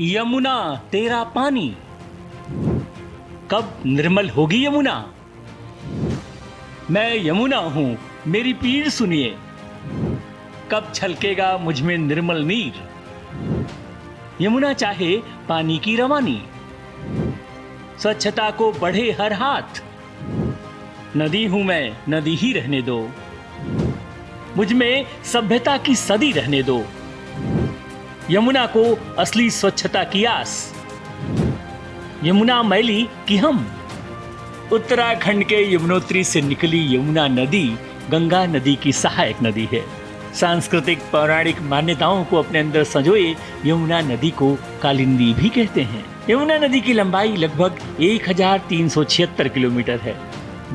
यमुना तेरा पानी कब निर्मल होगी यमुना। मैं यमुना हूँ मेरी पीर सुनिए, कब छलकेगा मुझ में निर्मल नीर। यमुना चाहे पानी की रवानी, स्वच्छता को बढ़े हर हाथ। नदी हूं मैं नदी ही रहने दो, मुझ में सभ्यता की सदी रहने दो। यमुना को असली स्वच्छता की आस, यमुना मैली कि हम। उत्तराखंड के यमुनोत्री से निकली यमुना नदी गंगा नदी की सहायक नदी है। सांस्कृतिक पौराणिक मान्यताओं को अपने अंदर संजोए यमुना नदी को कालिंदी भी कहते हैं। यमुना नदी की लंबाई लगभग 1376 किलोमीटर है।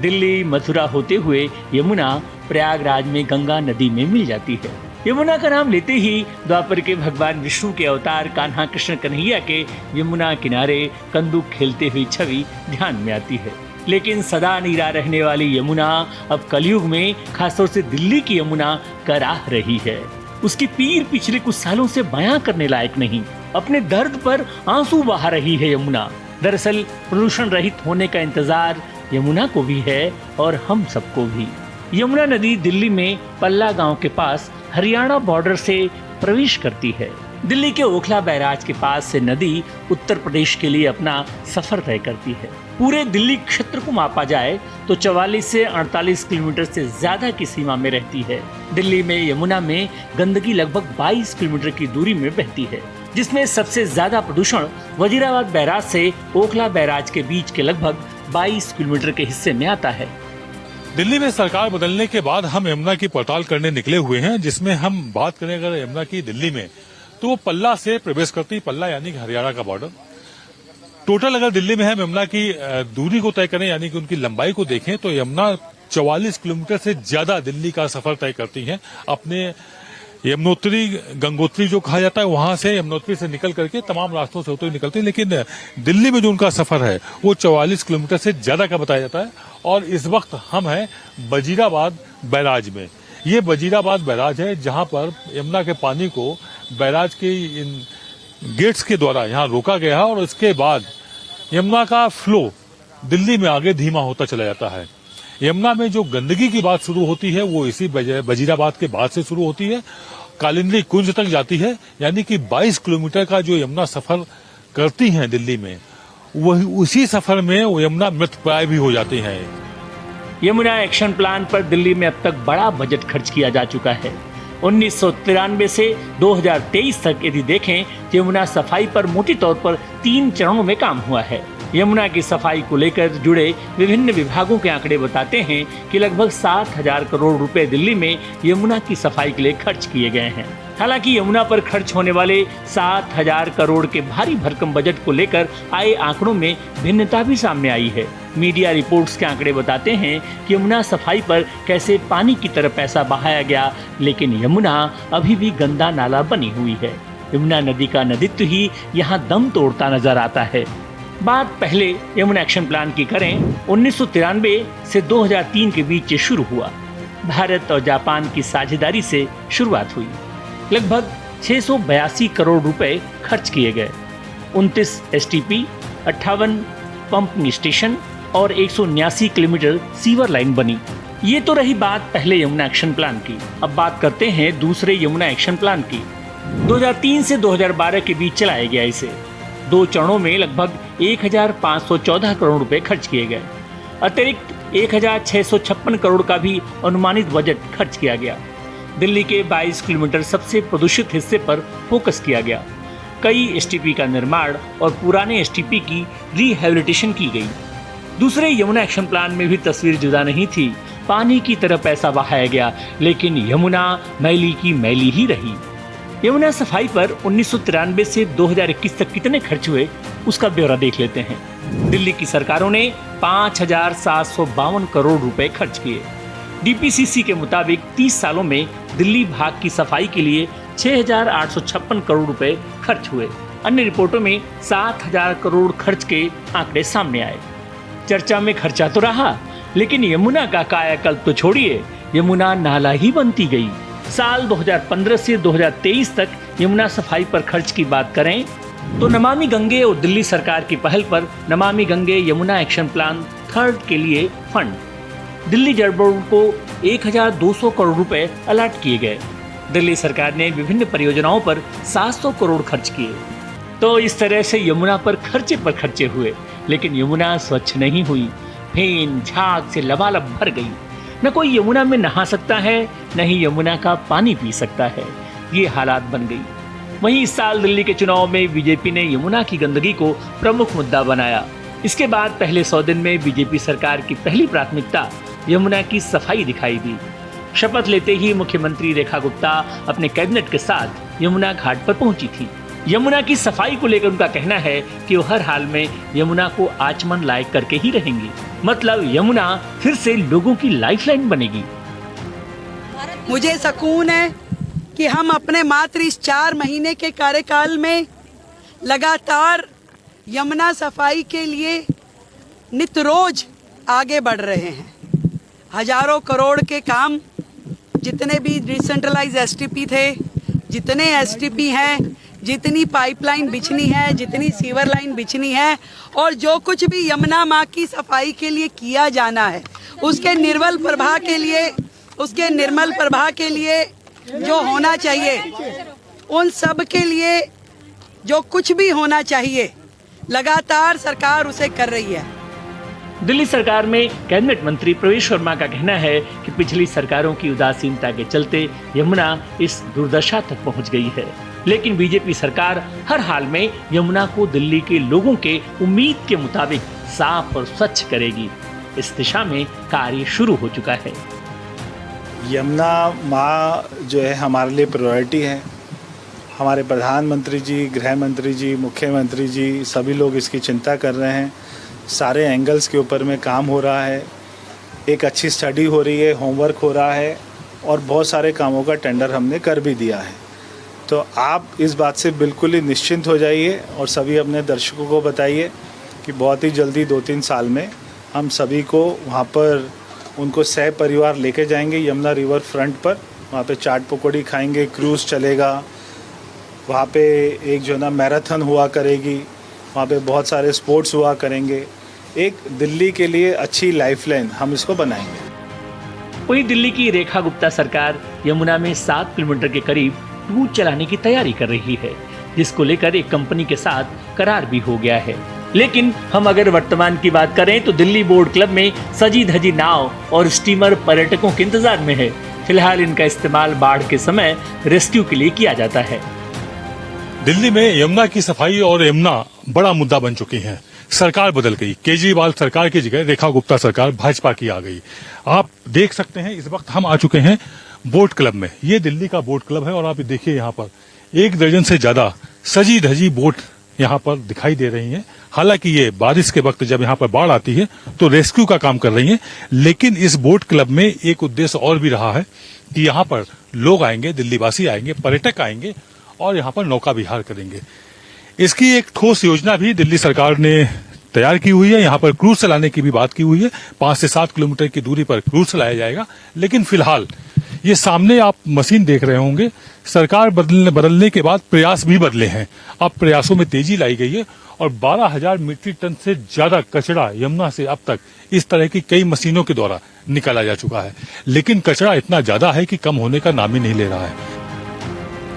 दिल्ली मथुरा होते हुए यमुना प्रयागराज में गंगा नदी में मिल जाती है। यमुना का नाम लेते ही द्वापर के भगवान विष्णु के अवतार कान्हा कृष्ण कन्हैया के यमुना किनारे कंदुक खेलते हुए छवि ध्यान में आती है। लेकिन सदा नीरा रहने वाली यमुना अब कलयुग में खासतौर से दिल्ली की यमुना कराह रही है। उसकी पीर पिछले कुछ सालों से बयां करने लायक नहीं। अपने दर्द पर आंसू बहा रही है यमुना। दरअसल प्रदूषण रहित होने का इंतजार यमुना को भी है और हम सबको भी। यमुना नदी दिल्ली में पल्ला गांव के पास हरियाणा बॉर्डर से प्रवेश करती है। दिल्ली के ओखला बैराज के पास से नदी उत्तर प्रदेश के लिए अपना सफर तय करती है। पूरे दिल्ली क्षेत्र को मापा जाए तो 44 से 48 किलोमीटर से ज्यादा की सीमा में रहती है। दिल्ली में यमुना में गंदगी लगभग 22 किलोमीटर की दूरी में बहती है, जिसमें सबसे ज्यादा प्रदूषण वजीराबाद बैराज से ओखला बैराज के बीच के लगभग 22 किलोमीटर के हिस्से में आता है। दिल्ली में सरकार बदलने के बाद हम यमुना की पड़ताल करने निकले हुए हैं, जिसमें हम बात करें अगर यमुना की दिल्ली में तो वो पल्ला से प्रवेश करती, पल्ला यानी कि हरियाणा का बॉर्डर। टोटल अगर दिल्ली में हम यमुना की दूरी को तय करें यानी कि उनकी लंबाई को देखें तो यमुना 44 किलोमीटर से ज्यादा दिल्ली का सफर तय करती है। अपने यमुनोत्री गंगोत्री जो कहा जाता है वहां से यमुनोत्री से निकल करके तमाम रास्तों से होते हुए निकलते हैं, लेकिन दिल्ली में जो उनका सफर है वो 44 किलोमीटर से ज्यादा का बताया जाता है। और इस वक्त हम हैं वजीराबाद बैराज में। ये वजीराबाद बैराज है जहां पर यमुना के पानी को बैराज के इन गेट्स के द्वारा यहाँ रोका गया है और इसके बाद यमुना का फ्लो दिल्ली में आगे धीमा होता चला जाता है। यमुना में जो गंदगी की बात शुरू होती है वो इसी वजीराबाद के बाद से शुरू होती है, कालिंदी कुंज तक जाती है। यानी कि 22 किलोमीटर का जो यमुना सफर करती हैं दिल्ली में, वही उसी सफर में वो यमुना मृतप्राय भी हो जाती हैं। यमुना एक्शन प्लान पर दिल्ली में अब तक बड़ा बजट खर्च किया जा चुका है। 1993 से 2023 तक यदि देखें तो यमुना सफाई पर मोटी तौर पर 3 चरणों में काम हुआ है। यमुना की सफाई को लेकर जुड़े विभिन्न विभागों के आंकड़े बताते हैं कि लगभग 7,000 करोड़ रुपए दिल्ली में यमुना की सफाई के लिए खर्च किए गए हैं। हालांकि यमुना पर खर्च होने वाले 7,000 करोड़ के भारी भरकम बजट को लेकर आए आंकड़ों में भिन्नता भी सामने आई है। मीडिया रिपोर्ट्स के आंकड़े बताते हैं कि यमुना सफाई पर कैसे पानी की तरह पैसा बहाया गया, लेकिन यमुना अभी भी गंदा नाला बनी हुई है। यमुना नदी का नदीत्व ही यहाँ दम तोड़ता नजर आता है। बात पहले यमुना एक्शन प्लान की करें। 1993 से 2003 के बीच ये शुरू हुआ। भारत और जापान की साझेदारी से शुरुआत हुई। लगभग 682 करोड़ रुपए खर्च किए गए। 29 एसटीपी, 58 पंपिंग स्टेशन और 179 किलोमीटर सीवर लाइन बनी। ये तो रही बात पहले यमुना एक्शन प्लान की। अब बात करते हैं दूसरे यमुना एक्शन प्लान की। 2003 से 2012 के बीच चलाया गया इसे। 2 चरणों में लगभग 1,514 करोड़ रुपए खर्च किए गए। अतिरिक्त 1,656 करोड़ का भी अनुमानित बजट खर्च किया गया। दिल्ली के 22 किलोमीटर सबसे प्रदूषित हिस्से पर फोकस किया गया। कई एसटीपी का निर्माण और पुराने एसटीपी की रिहेबिलिटेशन की गई। दूसरे यमुना एक्शन प्लान में भी तस्वीर जुदा नहीं थी। पानी की तरह पैसा बहाया गया, लेकिन यमुना मैली की मैली ही रही। यमुना सफाई पर 1993 से 2021 तक कितने खर्च हुए उसका ब्यौरा देख लेते हैं। दिल्ली की सरकारों ने 5,752 करोड़ रुपए खर्च किए। डीपीसीसी के मुताबिक 30 सालों में दिल्ली भाग की सफाई के लिए 6,856 करोड़ रुपए खर्च हुए। अन्य रिपोर्टों में 7,000 करोड़ खर्च के आंकड़े सामने आए। चर्चा में खर्चा तो रहा, लेकिन यमुना का कायाकल्प तो छोड़िए, यमुना नाला ही बनती गई। साल 2015 से 2023 तक यमुना सफाई पर खर्च की बात करें तो नमामि गंगे और दिल्ली सरकार की पहल पर नमामि गंगे यमुना एक्शन प्लान 3 के लिए फंड दिल्ली जल बोर्ड को 1200 करोड़ रुपए अलॉट किए गए। दिल्ली सरकार ने विभिन्न परियोजनाओं पर 700 करोड़ खर्च किए। तो इस तरह से यमुना पर खर्चे हुए, लेकिन यमुना स्वच्छ नहीं हुई। फेन झाग से लबालब भर गई। न कोई यमुना में नहा सकता है, न ही यमुना का पानी पी सकता है। ये हालात बन गई। वहीं इस साल दिल्ली के चुनाव में बीजेपी ने यमुना की गंदगी को प्रमुख मुद्दा बनाया। इसके बाद पहले 100 दिन में बीजेपी सरकार की पहली प्राथमिकता यमुना की सफाई दिखाई दी। शपथ लेते ही मुख्यमंत्री रेखा गुप्ता अपने कैबिनेट के साथ यमुना घाट पर पहुंची थी। यमुना की सफाई को लेकर उनका कहना है कि वो हर हाल में यमुना को आचमन लायक करके ही रहेंगी। मतलब यमुना फिर से लोगों की लाइफलाइन बनेगी। मुझे सुकून है कि हम अपने मात्र इस 4 महीने के कार्यकाल में लगातार यमुना सफाई के लिए नित रोज आगे बढ़ रहे हैं। हजारों करोड़ के काम, जितने भी डिसेंट्रलाइज एसटीपी थे, जितने एसटीपी हैं, जितनी पाइपलाइन बिछनी है, जितनी सीवर लाइन बिछनी है, और जो कुछ भी यमुना माँ की सफाई के लिए किया जाना है, उसके निर्मल प्रवाह के लिए जो होना चाहिए, उन सब के लिए जो कुछ भी होना चाहिए, लगातार सरकार उसे कर रही है। दिल्ली सरकार में कैबिनेट मंत्री प्रवेश वर्मा का कहना है कि पिछली सरकारों की उदासीनता के चलते यमुना इस दुर्दशा तक पहुंच गई है। लेकिन बीजेपी सरकार हर हाल में यमुना को दिल्ली के लोगों के उम्मीद के मुताबिक साफ और स्वच्छ करेगी। इस दिशा में कार्य शुरू हो चुका है। यमुना माँ जो है हमारे लिए प्रायोरिटी है। हमारे प्रधानमंत्री जी, गृह मंत्री जी, मुख्यमंत्री जी सभी लोग इसकी चिंता कर रहे हैं। सारे एंगल्स के ऊपर में काम हो रहा है। एक अच्छी स्टडी हो रही है, होमवर्क हो रहा है और बहुत सारे कामों का टेंडर हमने कर भी दिया है। तो आप इस बात से बिल्कुल ही निश्चिंत हो जाइए और सभी अपने दर्शकों को बताइए कि बहुत ही जल्दी 2-3 साल में हम सभी को वहाँ पर उनको सह परिवार लेके जाएंगे यमुना रिवर फ्रंट पर। वहाँ पे चाट पकौड़ी खाएंगे, क्रूज़ चलेगा, वहाँ पे एक जो है ना मैराथन हुआ करेगी, वहाँ पे बहुत सारे स्पोर्ट्स हुआ करेंगे। एक दिल्ली के लिए अच्छी लाइफलाइन हम इसको बनाएंगे। वहीं दिल्ली की रेखा गुप्ता सरकार यमुना में 7 किलोमीटर के करीब टूर चलाने की तैयारी कर रही है, जिसको लेकर एक कंपनी के साथ करार भी हो गया है। लेकिन हम अगर वर्तमान की बात करें तो दिल्ली बोर्ड क्लब में सजी धजी नाव और स्टीमर पर्यटकों के इंतजार में है। फिलहाल इनका इस्तेमाल बाढ़ के समय रेस्क्यू के लिए किया जाता है। दिल्ली में यमुना की सफाई और यमुना बड़ा मुद्दा बन चुकी है। सरकार बदल गई। केजरीवाल सरकार की जगह रेखा गुप्ता सरकार भाजपा की आ गई। आप देख सकते हैं इस वक्त हम आ चुके हैं बोट क्लब में। ये दिल्ली का बोट क्लब है और आप देखिए यहाँ पर 1 दर्जन से ज्यादा सजी धजी बोट यहाँ पर दिखाई दे रही हैं। हालांकि ये बारिश के वक्त जब यहाँ पर बाढ़ आती है तो रेस्क्यू का काम कर रही हैं, लेकिन इस बोट क्लब में एक उद्देश्य और भी रहा है कि यहाँ पर लोग आएंगे, दिल्लीवासी आएंगे, पर्यटक आएंगे और यहाँ पर नौका विहार करेंगे। इसकी एक ठोस योजना भी दिल्ली सरकार ने तैयार की हुई है। यहाँ पर क्रूज चलाने की भी बात की हुई है। 5 से 7 किलोमीटर की दूरी पर क्रूज चलाया जाएगा। लेकिन फिलहाल ये सामने आप मशीन देख रहे होंगे, सरकार बदलने के बाद प्रयास भी बदले हैं। अब प्रयासों में तेजी लाई गई है और 12,000 मीट्रिक टन से ज्यादा कचरा यमुना से अब तक इस तरह की कई मशीनों के द्वारा निकाला जा चुका है। लेकिन कचरा इतना ज्यादा है कि कम होने का नाम ही नहीं ले रहा है।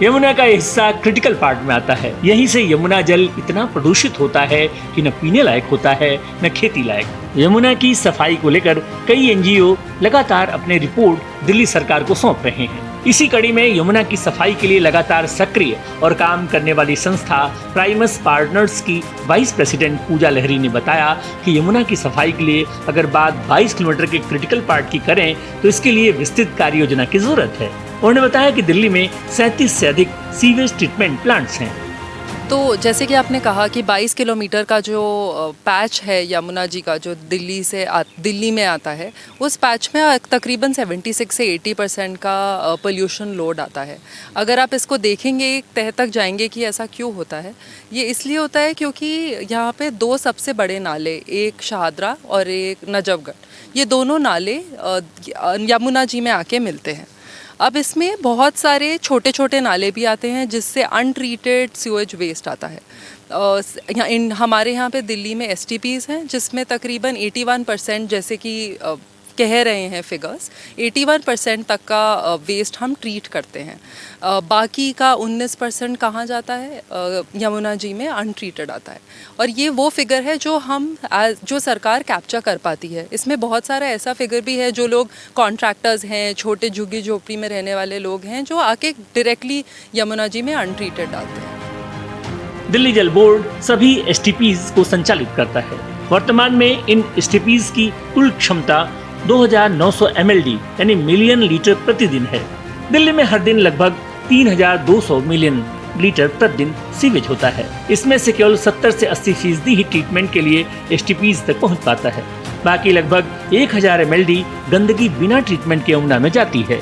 यमुना का हिस्सा क्रिटिकल पार्ट में आता है। यहीं से यमुना जल इतना प्रदूषित होता है कि न पीने लायक होता है न खेती लायक। यमुना की सफाई को लेकर कई एनजीओ लगातार अपने रिपोर्ट दिल्ली सरकार को सौंप रहे हैं। इसी कड़ी में यमुना की सफाई के लिए लगातार सक्रिय और काम करने वाली संस्था प्राइमस पार्टनर्स की वाइस प्रेसिडेंट पूजा लहरी ने बताया कि यमुना की सफाई के लिए अगर बात 22 किलोमीटर के क्रिटिकल पार्ट की करें तो इसके लिए विस्तृत कार्य योजना की जरूरत है। उन्होंने बताया कि दिल्ली में 37 से अधिक सीवेज ट्रीटमेंट प्लांट्स हैं। तो जैसे कि आपने कहा कि 22 किलोमीटर का जो पैच है यमुना जी का, जो दिल्ली में आता है, उस पैच में तकरीबन 76 से 80% का पोल्यूशन लोड आता है। अगर आप इसको देखेंगे, तह तक जाएंगे कि ऐसा क्यों होता है। ये इसलिए होता है क्योंकि यहाँ पे 2 सबसे बड़े नाले, एक शाहदरा और एक नजफगढ़, ये दोनों नाले यमुना जी में आके मिलते हैं। अब इसमें बहुत सारे छोटे छोटे नाले भी आते हैं जिससे अनट्रीटेड सीवेज वेस्ट आता है। हमारे यहाँ पे दिल्ली में STPs हैं जिसमें तकरीबन 81% जैसे कि कह रहे हैं फिगर्स, 81% तक का वेस्ट हम ट्रीट करते हैं। बाकी का 19% कहाँ जाता है? यमुना जी में अनट्रीटेड आता है। और ये वो फिगर है जो सरकार कैप्चर कर पाती है। इसमें बहुत सारा ऐसा फिगर भी है जो लोग कॉन्ट्रैक्टर्स हैं, छोटे झुग्गी झोपड़ी में रहने वाले लोग हैं जो आके डायरेक्टली यमुना जी में अनट्रीटेड डालते हैं। दिल्ली जल बोर्ड सभी STPs को संचालित करता है। वर्तमान में इन STPs की कुल क्षमता 2900 MLD यानी मिलियन लीटर प्रतिदिन है। दिल्ली में हर दिन लगभग 3200 मिलियन लीटर प्रतिदिन सीवेज होता है। इसमें से केवल 70 से 80% ही ट्रीटमेंट के लिए STPs तक पहुंच पाता है। बाकी लगभग 1000 MLD गंदगी बिना ट्रीटमेंट के यमुना में जाती है।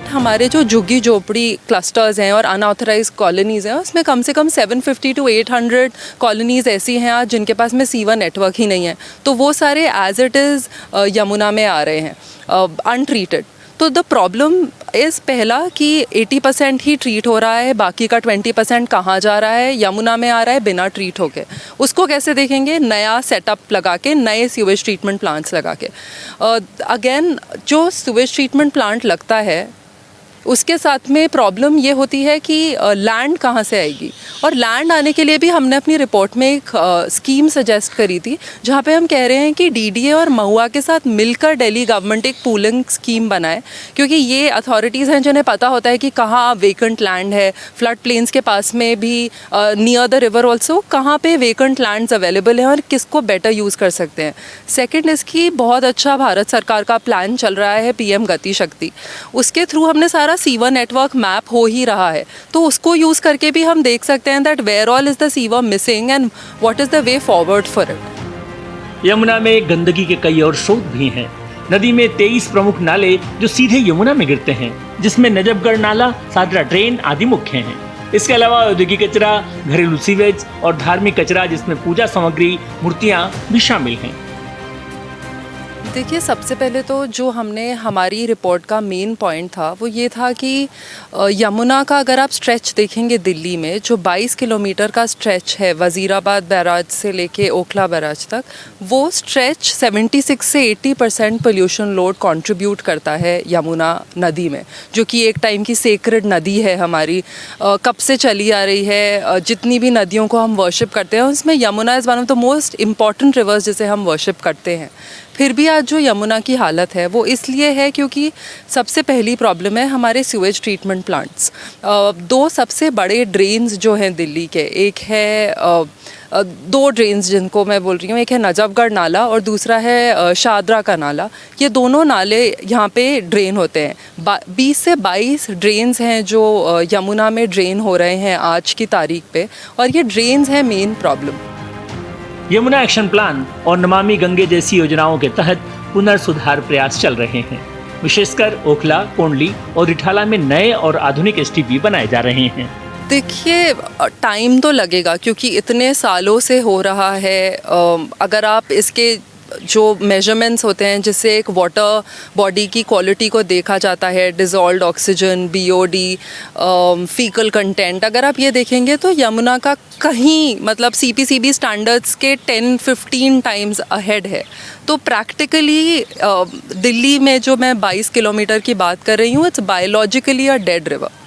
हमारे जो झुग्गी झोपड़ी क्लस्टर्स हैं और अनऑथराइज कॉलोनीज़ हैं उसमें कम से कम 750 to 800 कॉलोनीज़ ऐसी हैं आज जिनके पास में सीवर नेटवर्क ही नहीं है। तो वो सारे एज इट इज़ यमुना में आ रहे हैं अनट्रीटेड। तो द प्रॉब्लम इज़ पहला कि 80% ही ट्रीट हो रहा है, बाकी का 20% कहाँ जा रहा है? यमुना में आ रहा है बिना ट्रीट होके। उसको कैसे देखेंगे? नया सेटअप लगा के, नए सीवेज ट्रीटमेंट प्लांट्स लगा के। अगेन जो सीवेज ट्रीटमेंट प्लांट लगता है उसके साथ में प्रॉब्लम ये होती है कि लैंड कहाँ से आएगी। और लैंड आने के लिए भी हमने अपनी रिपोर्ट में एक स्कीम सजेस्ट करी थी जहाँ पे हम कह रहे हैं कि DDA और महुआ के साथ मिलकर दिल्ली गवर्नमेंट एक पूलिंग स्कीम बनाए, क्योंकि ये अथॉरिटीज़ हैं जिन्हें पता होता है कि कहाँ वेकेंट लैंड है। फ्लड प्लेन्स के पास में भी नियर द रिवर ऑल्सो कहाँ पे वेकेंट लैंड्स अवेलेबल हैं और किसको बेटर यूज़ कर सकते हैं। सेकेंड, इसकी बहुत अच्छा भारत सरकार का प्लान चल रहा है PM गति शक्ति। उसके थ्रू हमने सारा सीवर नेटवर्क मैप हो ही रहा है, तो उसको यूज करके भी हम देख सकते हैं that where all is the sewer missing and what is the way forward for it. Yamuna में गंदगी के कई और स्रोत भी हैं। नदी में 23 प्रमुख नाले जो सीधे यमुना में गिरते हैं, जिसमें नजफगढ़ नाला, सादरा ड्रेन आदि मुख्य हैं। इसके अलावा औद्योगिक कचरा, घरेलू सीवेज और धार्मिक कचरा जिसमें पूजा सामग्री, मूर्तियां भी शामिल हैं। देखिए, सबसे पहले तो जो हमने हमारी रिपोर्ट का मेन पॉइंट था वो ये था कि यमुना का अगर आप स्ट्रेच देखेंगे दिल्ली में, जो 22 किलोमीटर का स्ट्रेच है वज़ीराबाद बैराज से लेके ओखला बैराज तक, वो स्ट्रेच 76 से 80% पोल्यूशन लोड कंट्रीब्यूट करता है यमुना नदी में, जो कि एक टाइम की सेक्रेड नदी है हमारी, कब से चली आ रही है। जितनी भी नदियों को हम वर्शिप करते हैं उसमें Yamuna is one of the most important reverse जिसे हम वर्शिप करते हैं। फिर भी आज जो यमुना की हालत है वो इसलिए है क्योंकि सबसे पहली प्रॉब्लम है हमारे सीवेज ट्रीटमेंट प्लांट्स। दो सबसे बड़े ड्रेन्स जो हैं दिल्ली के, एक है दो ड्रेन्स जिनको मैं बोल रही हूँ, एक है नजफगढ़ नाला और दूसरा है शादरा का नाला। ये दोनों नाले यहाँ पे ड्रेन होते हैं। 20 से 22 ड्रेन्स हैं जो यमुना में ड्रेन हो रहे हैं आज की तारीख पे, और ये ड्रेन्स हैं main problem. Yamuna action plan और नमामि गंगे जैसी योजनाओं के तहत पुनर्सुधार प्रयास चल रहे हैं। विशेषकर ओखला, कोंडली और रिठाला में नए और आधुनिक STP बनाए जा रहे हैं। देखिए, टाइम तो लगेगा क्योंकि इतने सालों से हो रहा है। अगर आप इसके जो मेजरमेंट्स होते हैं जिससे एक वाटर बॉडी की क्वालिटी को देखा जाता है, dissolved oxygen, BOD, faecal content, अगर आप ये देखेंगे तो यमुना का कहीं मतलब CPCB स्टैंडर्ड्स के 10-15 टाइम्स अहेड है। तो प्रैक्टिकली दिल्ली में जो मैं 22 किलोमीटर की बात कर रही हूँ, it's biologically a dead river.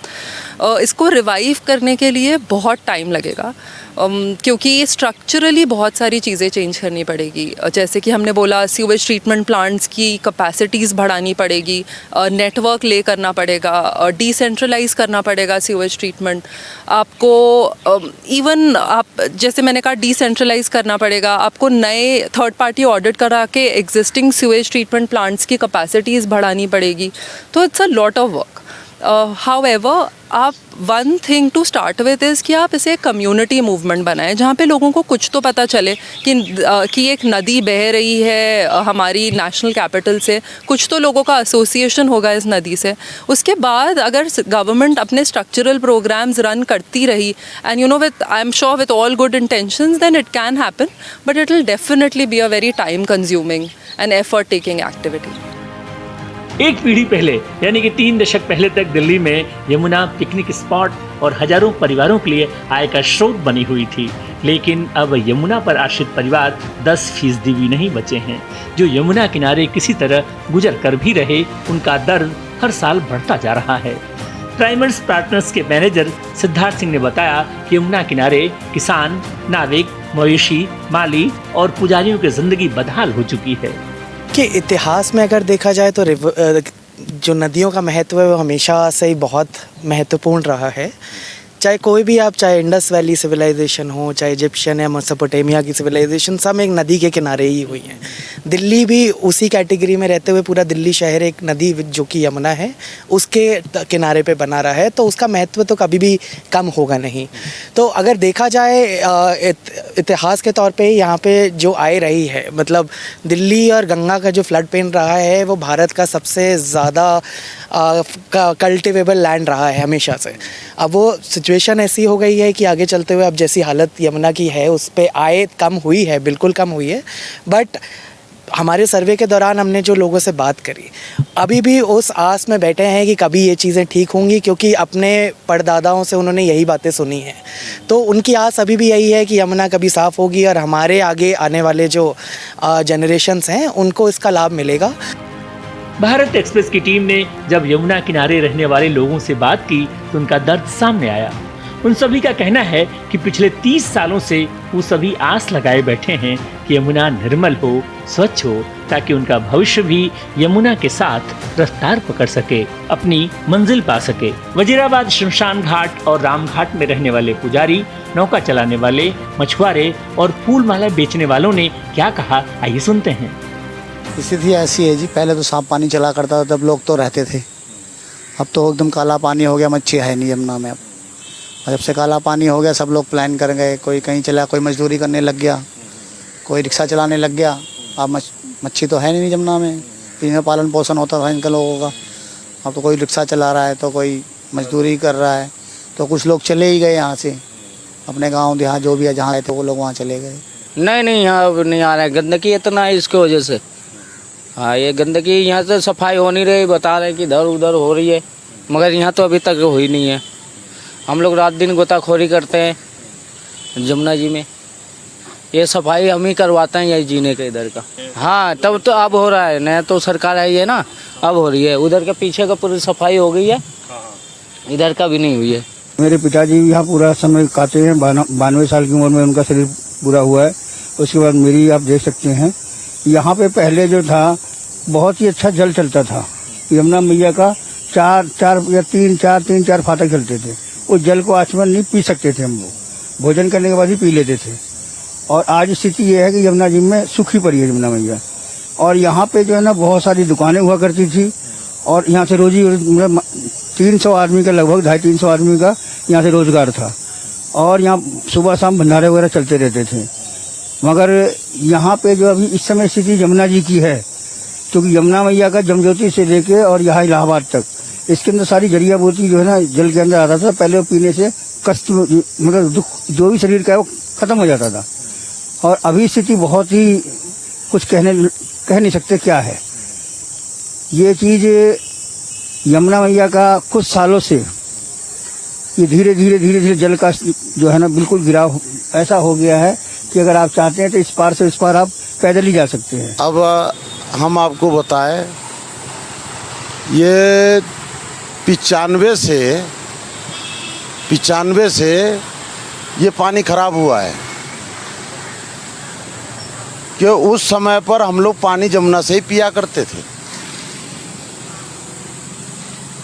इसको रिवाइव करने के लिए बहुत टाइम लगेगा क्योंकि स्ट्रक्चरली बहुत सारी चीज़ें चेंज करनी पड़ेगी। जैसे कि हमने बोला, सीवेज ट्रीटमेंट प्लांट्स की कैपेसिटीज़ बढ़ानी पड़ेगी, नेटवर्क ले करना पड़ेगा, डिसेंट्रलाइज करना पड़ेगा सीवेज ट्रीटमेंट। आपको इवन आप जैसे मैंने कहा डिसेंट्रलाइज करना पड़ेगा, आपको नए थर्ड पार्टी ऑडिट करा के एग्जिस्टिंग सीवेज ट्रीटमेंट प्लांट्स की कैपेसिटीज़ बढ़ानी पड़ेगी। तो it's a lot of work. However, आप one thing to start with is कि आप इसे कम्युनिटी मूवमेंट बनाएं जहाँ पे लोगों को कुछ तो पता चले कि एक नदी बह रही है हमारी नेशनल कैपिटल से, कुछ तो लोगों का एसोसिएशन होगा इस नदी से। उसके बाद अगर गवर्नमेंट अपने स्ट्रक्चरल प्रोग्राम्स रन करती रही and you know with I am sure with all good intentions, then it can happen, but it will definitely be a very time consuming and effort taking activity. एक पीढ़ी पहले यानी कि 3 दशक पहले तक दिल्ली में यमुना पिकनिक स्पॉट और हजारों परिवारों के लिए आय का स्रोत बनी हुई थी, लेकिन अब यमुना पर आश्रित परिवार 10% भी नहीं बचे हैं। जो यमुना किनारे किसी तरह गुजर कर भी रहे, उनका दर्द हर साल बढ़ता जा रहा है। प्राइमर्स पार्टनर्स के मैनेजर सिद्धार्थ सिंह ने बताया कि यमुना किनारे किसान, नाविक, मवेशी, माली और पुजारियों की जिंदगी बदहाल हो चुकी है। कि इतिहास में अगर देखा जाए तो जो नदियों का महत्व है वो हमेशा से ही बहुत महत्वपूर्ण रहा है। चाहे कोई भी आप, चाहे इंडस वैली सिविलाइजेशन हो, चाहे इजिप्शियन या मेसोपोटामिया की सिविलाइजेशन, सब एक नदी के किनारे ही हुई हैं। दिल्ली भी उसी कैटेगरी में रहते हुए पूरा दिल्ली शहर एक नदी जो कि यमुना है उसके किनारे पे बना रहा है, तो उसका महत्व तो कभी भी कम होगा नहीं। तो अगर देखा जाए इतिहास के तौर पे यहाँ पे जो आय रही है, मतलब दिल्ली और गंगा का जो फ्लड पेन रहा है वो भारत का सबसे ज़्यादा कल्टिवेबल लैंड रहा है हमेशा से। अब वो सिचुएशन ऐसी हो गई है कि आगे चलते हुए अब जैसी हालत यमुना की है उस पे आय कम हुई है, बिल्कुल कम हुई है। बट हमारे सर्वे के दौरान हमने जो लोगों से बात करी, अभी भी उस आस में बैठे हैं कि कभी ये चीज़ें ठीक होंगी, क्योंकि अपने परदादाओं से उन्होंने यही बातें सुनी हैं। तो उनकी आस अभी भी यही है कि यमुना कभी साफ़ होगी और हमारे आगे आने वाले जो जनरेशंस हैं उनको इसका लाभ मिलेगा। भारत एक्सप्रेस की टीम ने जब यमुना किनारे रहने वाले लोगों से बात की तो उनका दर्द सामने आया। उन सभी का कहना है कि पिछले 30 सालों से वो सभी आस लगाए बैठे हैं कि यमुना निर्मल हो, स्वच्छ हो, ताकि उनका भविष्य भी यमुना के साथ रफ्तार पकड़ सके, अपनी मंजिल पा सके। वजीराबाद शमशान घाट और रामघाट में रहने वाले पुजारी, नौका चलाने वाले, मछुआरे और फूल माला बेचने वालों ने क्या कहा, आइए सुनते हैं। स्थिति ऐसी है जी, पहले तो साफ पानी चला करता था तब लोग तो रहते थे, अब तो एकदम काला पानी हो गया, मच्छी है नहीं यमुना में अब। और जब से काला पानी हो गया सब लोग प्लान कर गए, कोई कहीं चला, कोई मजदूरी करने लग गया, कोई रिक्शा चलाने लग गया। अब मच्छी तो है नहीं यमुना में, पीने पालन पोषण होता था इनका लोगों का। अब तो कोई रिक्शा चला रहा है तो कोई मजदूरी कर रहा है, तो कुछ लोग चले ही गए यहाँ से, अपने गाँव देहात जो भी है जहाँ रहते वो लोग वहाँ चले गए। नहीं यहाँ अब नहीं आ रहा है, गंदगी इतना है इसकी वजह से। हाँ, ये गंदगी यहाँ से सफाई हो नहीं रही, बता रहे हैं कि इधर उधर हो रही है, मगर यहाँ तो अभी तक हुई नहीं है। हम लोग रात दिन गोताखोरी करते हैं जमुना जी में, ये सफाई हम ही करवाते हैं यही जीने के इधर का। हाँ, तब तो अब हो रहा है, नया तो सरकार आई है ना, अब हो रही है। उधर के पीछे का पूरी सफाई हो गई है, इधर का भी नहीं हुई है। मेरे पिताजी यहाँ पूरा समय काटे हैं, 92 साल की उम्र में उनका शरीर पूरा हुआ है। उसके बाद मेरी आप देख सकते हैं, यहाँ पे पहले जो था बहुत ही अच्छा जल चलता था। यमुना मैया का तीन चार फाटक चलते थे। उस जल को आचमन नहीं पी सकते थे हम लोग, भोजन करने के बाद ही पी लेते थे। और आज स्थिति ये है कि यमुना जी में सूखी पड़ी है यमुना मैया। और यहाँ पे जो है ना बहुत सारी दुकानें हुआ करती थी, और यहाँ से रोजी 300 आदमी का, लगभग 250-300 आदमी का यहाँ से रोजगार था। और यहाँ सुबह शाम भंडारे वगैरह चलते रहते थे। मगर यहाँ पे जो अभी इस समय स्थिति यमुना जी की है, क्योंकि यमुना मैया का जमज्योति से लेके और यहाँ इलाहाबाद तक, इसके अंदर सारी जड़िया बूटी जो है ना जल के अंदर आता था। पहले वो पीने से कष्ट, मतलब दुख जो भी शरीर का है वो खत्म हो जाता था। और अभी स्थिति बहुत ही कुछ कह नहीं सकते क्या है। ये चीज़ यमुना मैया का कुछ सालों से ये धीरे धीरे जल का जो है ना बिल्कुल गिराव ऐसा हो गया है कि अगर आप चाहते हैं तो इस पार से इस पार आप पैदल ही जा सकते हैं। अब हम आपको बताएं, ये 95 से ये पानी खराब हुआ है, कि उस समय पर हम लोग पानी जमुना से ही पिया करते थे।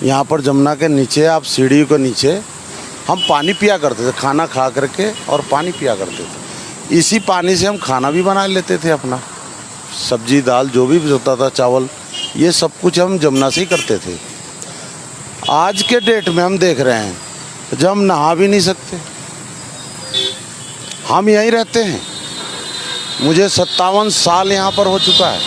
यहाँ पर जमुना के नीचे, आप सीढ़ी के नीचे हम पानी पिया करते थे, खाना खा करके और पानी पिया करते थे। इसी पानी से हम खाना भी बना लेते थे, अपना सब्जी दाल जो भी होता था, चावल, ये सब कुछ हम जमुना से ही करते थे। आज के डेट में हम देख रहे हैं जब हम नहा भी नहीं सकते, हम यहीं रहते हैं। मुझे 57 साल यहाँ पर हो चुका है।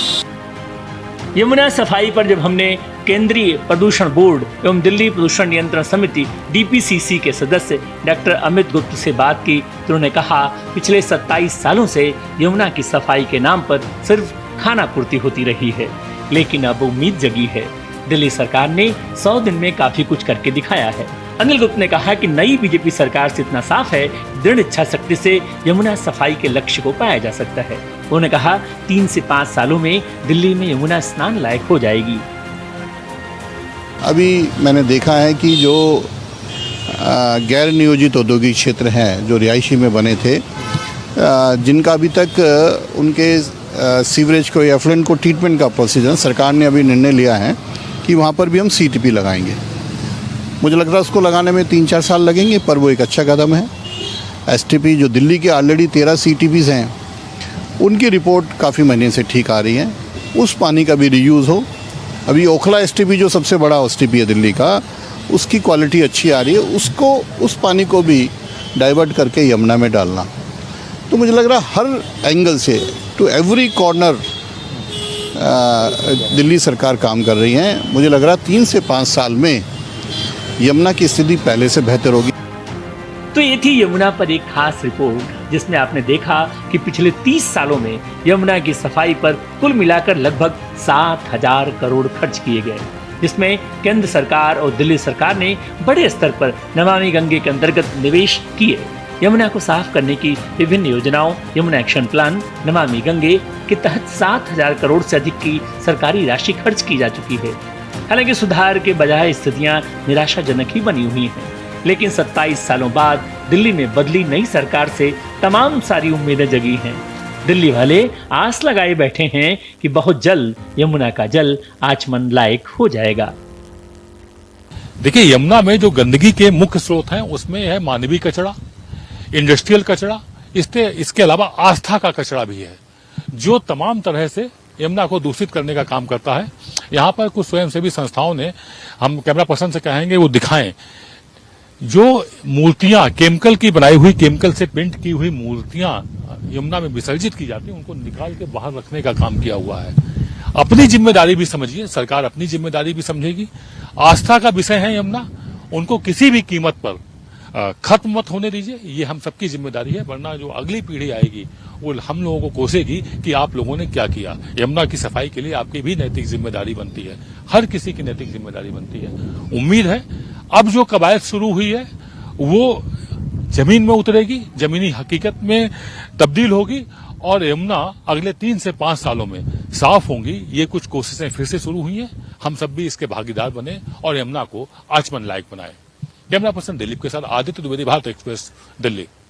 यमुना सफाई पर जब हमने केंद्रीय प्रदूषण बोर्ड एवं दिल्ली प्रदूषण नियंत्रण समिति DPCC के सदस्य डॉक्टर अमित गुप्त से बात की तो उन्होंने कहा, पिछले 27 सालों से यमुना की सफाई के नाम पर सिर्फ खाना पूर्ति होती रही है, लेकिन अब उम्मीद जगी है। दिल्ली सरकार ने 100 दिन में काफी कुछ करके दिखाया है। अनिल गुप्ता ने कहा कि नई बीजेपी सरकार से इतना साफ है, दृढ़ इच्छा शक्ति से यमुना सफाई के लक्ष्य को पाया जा सकता है। उन्होंने कहा 3 से 5 सालों में दिल्ली में यमुना स्नान लायक हो जाएगी। अभी मैंने देखा है कि जो गैर नियोजित औद्योगिक क्षेत्र हैं जो रिहायशी में बने थे, जिनका अभी तक उनके सीवरेज को या एफ्लुएंट को ट्रीटमेंट का प्रोसीजर, सरकार ने अभी निर्णय लिया है कि वहाँ पर भी हम CTP लगाएंगे। मुझे लगता है उसको लगाने में 3-4 साल लगेंगे, पर वो एक अच्छा कदम है। STP जो दिल्ली के ऑलरेडी 13 CTPs हैं, उनकी रिपोर्ट काफ़ी महीने से ठीक आ रही है। उस पानी का भी रीयूज़ हो। अभी ओखला STP जो सबसे बड़ा STP है दिल्ली का, उसकी क्वालिटी अच्छी आ रही है, उस पानी को भी डाइवर्ट करके यमुना में डालना। तो मुझे लग रहा है हर एंगल से, टू एवरी कॉर्नर दिल्ली सरकार काम कर रही है। मुझे लग रहा है 3 से 5 साल में यमुना की स्थिति पहले से बेहतर होगी। तो ये थी यमुना पर एक खास रिपोर्ट, जिसमें आपने देखा कि पिछले 30 सालों में यमुना की सफाई पर कुल मिलाकर लगभग 7,000 करोड़ खर्च किए गए, जिसमें केंद्र सरकार और दिल्ली सरकार ने बड़े स्तर पर नमामि गंगे के अंतर्गत निवेश किए। यमुना को साफ करने की विभिन्न योजनाओं, यमुना एक्शन प्लान, नमामि गंगे के तहत 7,000 करोड़ से अधिक की सरकारी राशि खर्च की जा चुकी है। हालांकि सुधार के बजाय स्थितियां निराशाजनक ही बनी हुई हैं, लेकिन 27 सालों बाद दिल्ली में बदली नई सरकार से तमाम सारी उम्मीदें जगी हैं। दिल्ली वाले आस लगाए बैठे हैं कि बहुत जल्द यमुना का जल आचमन लायक हो जाएगा। देखिए, यमुना में जो गंदगी के मुख्य स्रोत हैं उसमें है मानवीय कचरा, इंडस्ट्रियल कचरा, इसके अलावा आस्था का कचरा भी है, जो तमाम तरह से यमुना को दूषित करने का काम करता है। यहाँ पर कुछ स्वयंसेवी संस्थाओं ने, हम कैमरा पर्सन से कहेंगे वो दिखाएं, जो मूर्तियां केमिकल की बनाई हुई, केमिकल से पेंट की हुई मूर्तियां यमुना में विसर्जित की जाती हैं, उनको निकाल के बाहर रखने का काम किया हुआ है। अपनी जिम्मेदारी भी समझिए, सरकार अपनी जिम्मेदारी भी समझेगी। आस्था का विषय है यमुना, उनको किसी भी कीमत पर खत्म मत होने दीजिए, ये हम सबकी जिम्मेदारी है, वरना जो अगली पीढ़ी आएगी वो हम लोगों को कोसेगी कि आप लोगों ने क्या किया। यमुना की सफाई के लिए आपकी भी नैतिक जिम्मेदारी बनती है, हर किसी की नैतिक जिम्मेदारी बनती है। उम्मीद है अब जो कवायद शुरू हुई है वो जमीन में उतरेगी, जमीनी हकीकत में तब्दील होगी और यमुना अगले 3 से 5 सालों में साफ होंगी। ये कुछ कोशिशें फिर से शुरू हुई हैं, हम सब भी इसके भागीदार बने और यमुना को आचमन लायक बनाए। कैमरा पर्सन दिलीप के साथ आदित्य द्विवेदी, भारत एक्सप्रेस, दिल्ली।